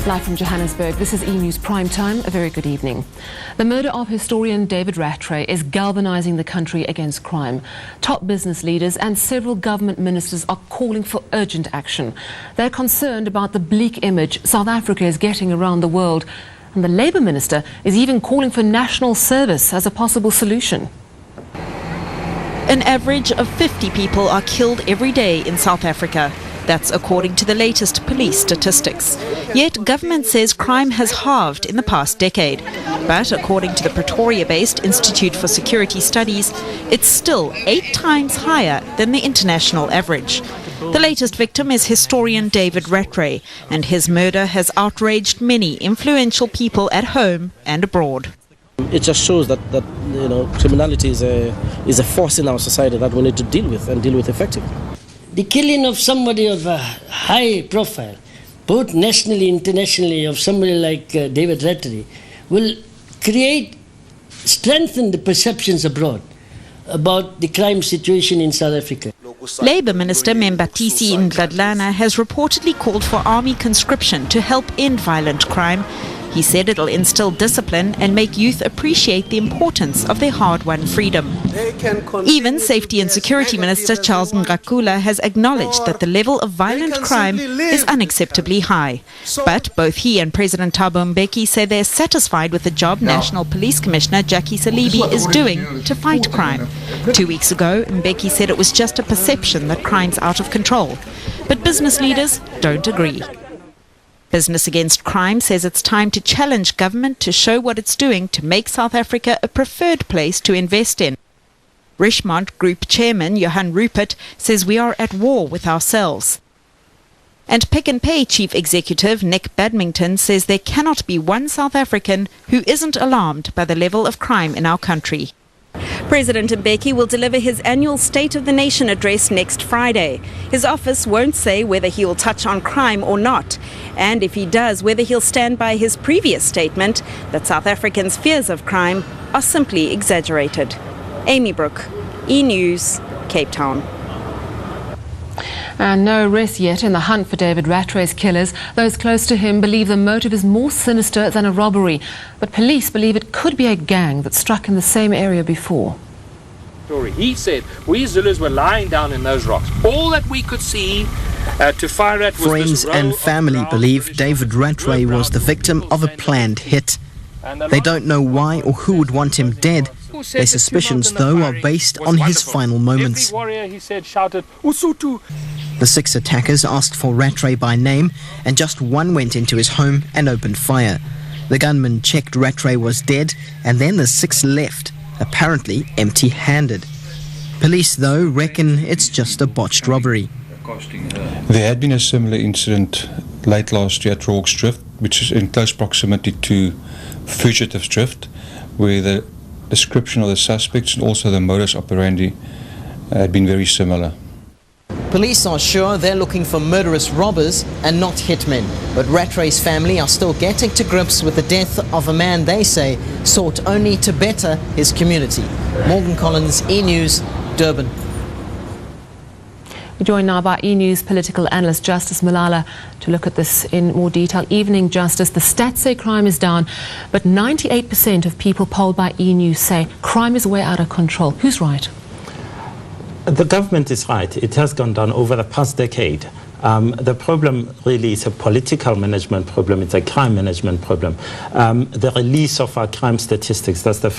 Live from Johannesburg, this is E-News Prime Time. A very good evening. The murder of historian David Rattray is galvanizing the country against crime. Top business leaders and several government ministers are calling for urgent action. They're concerned about the bleak image South Africa is getting around the world. And the Labour Minister is even calling for national service as a possible solution. An average of 50 people are killed every day in South Africa. That's according to the latest police statistics. Yet government says crime has halved in the past decade. But according to the Pretoria-based Institute for Security Studies, it's still 8 times higher than the international average. The latest victim is historian David Rattray, and his murder has outraged many influential people at home and abroad. It just shows that criminality is a force in our society that we need to deal with and deal with effectively. The killing of somebody of a high profile, both nationally and internationally, of somebody like David Rattray, will strengthen the perceptions abroad about the crime situation in South Africa. Labour Minister Membatisi Ndladlana has reportedly called for army conscription to help end violent crime. He said it'll instill discipline and make youth appreciate the importance of their hard-won freedom. Even Safety and Security Minister Charles Ngakula has acknowledged that the level of violent crime is unacceptably high. But both he and President Thabo Mbeki say they're satisfied with the job National Police Commissioner Jackie Salibi is doing to fight crime. 2 weeks ago, Mbeki said it was just a perception that crime's out of control. But business leaders don't agree. Business Against Crime says it's time to challenge government to show what it's doing to make South Africa a preferred place to invest in. Richmond Group Chairman Johan Rupert says we are at war with ourselves. And Pick n Pay Chief Executive Nick Badmington says there cannot be one South African who isn't alarmed by the level of crime in our country. President Mbeki will deliver his annual State of the Nation address next Friday. His office won't say whether he will touch on crime or not, and if he does, whether he'll stand by his previous statement that South Africans' fears of crime are simply exaggerated. Amy Brooke, E-News, Cape Town. And no rest yet in the hunt for David Rattray's killers. Those close to him believe the motive is more sinister than a robbery. But police believe it could be a gang that struck in the same area before. He said, we Zulus were lying down in those rocks. All that we could see to fire at was Friends and family believe David Rattray was the victim of a planned hit. They don't know why or who would want him dead. Their suspicions, though, are based on his final moments. The 6 attackers asked for Rattray by name, and just one went into his home and opened fire. The gunman checked Rattray was dead, and then the 6 left, apparently empty-handed. Police, though, reckon it's just a botched robbery. There had been a similar incident late last year at Rorke's Drift, which is in close proximity to Fugitive's Drift, where the description of the suspects and also the modus operandi had been very similar. Police are sure they're looking for murderous robbers and not hitmen. But Rattray's family are still getting to grips with the death of a man they say sought only to better his community. Morgan Collins, E-News, Durban. We're joined now by E-News political analyst Justice Malala to look at this in more detail. Evening, Justice. The stats say crime is down, but 98% of people polled by E-News say crime is way out of control. Who's right? The government is right. It has gone down over the past decade. The problem really is a political management problem. It's a crime management problem. The release of our crime statistics, that's the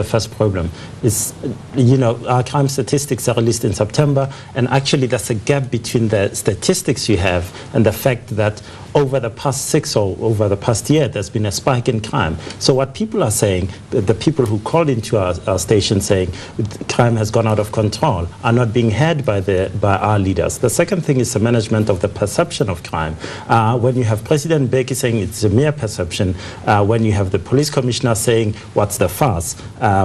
first problem. Our crime statistics are released in September, and actually there's a gap between the statistics you have and the fact that over the past 6 or over the past year, there's been a spike in crime. So what people are saying, the people who called into our station saying crime has gone out of control, are not being heard by our leaders. The second thing is the management of the perception of crime. When you have President Mbeki saying it's a mere perception, when you have the police commissioner saying what's the fuss,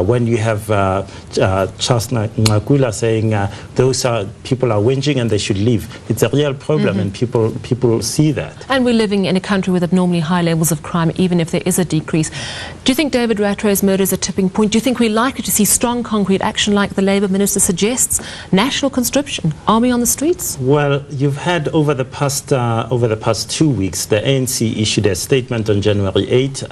when you have Charles Ngakula saying those people are whinging and they should leave, it's a real problem, and people see that. And we're living in a country with abnormally high levels of crime, even if there is a decrease. Do you think David Rattray's murder is a tipping point? Do you think we're likely to see strong concrete action like the Labour Minister suggests? National conscription, army on the streets? Well, you've had had over the past 2 weeks, the ANC issued a statement on January 8.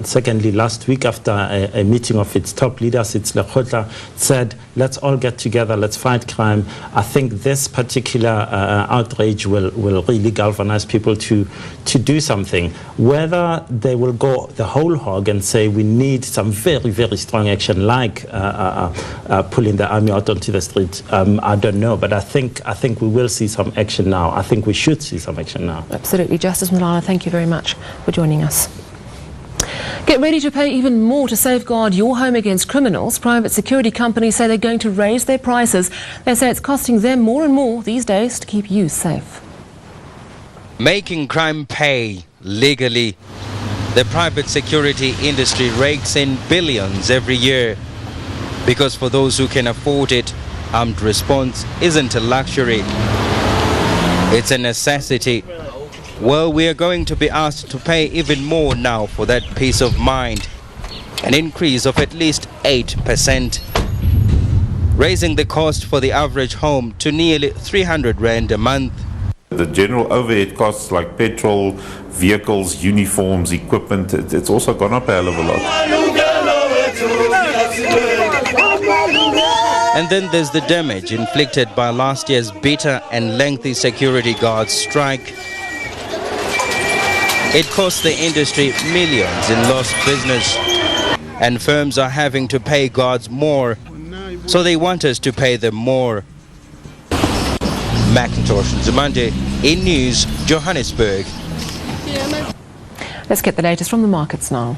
Secondly, last week after a meeting of its top leaders, its Lekgotla said, let's all get together, let's fight crime. I think this particular outrage will really galvanize people to do something. Whether they will go the whole hog and say we need some very, very strong action like pulling the army out onto the street, I don't know. But I think we will see some action now. I think we should see some action now. Absolutely. Justice Malala, thank you very much for joining us. Get ready to pay even more to safeguard your home against criminals. Private security companies say they're going to raise their prices. They say it's costing them more and more these days to keep you safe. Making crime pay legally. The private security industry rakes in billions every year. Because for those who can afford it, armed response isn't a luxury. It's a necessity. Well, we are going to be asked to pay even more now for that peace of mind. An increase of at least 8%. Raising the cost for the average home to nearly 300 Rand a month. The general overhead costs like petrol, vehicles, uniforms, equipment, it's also gone up a hell of a lot. And then there's the damage inflicted by last year's bitter and lengthy security guards strike. It cost the industry millions in lost business. And firms are having to pay guards more, so they want us to pay them more. Macintosh and Zumande, in News, Johannesburg. Let's get the latest from the markets now.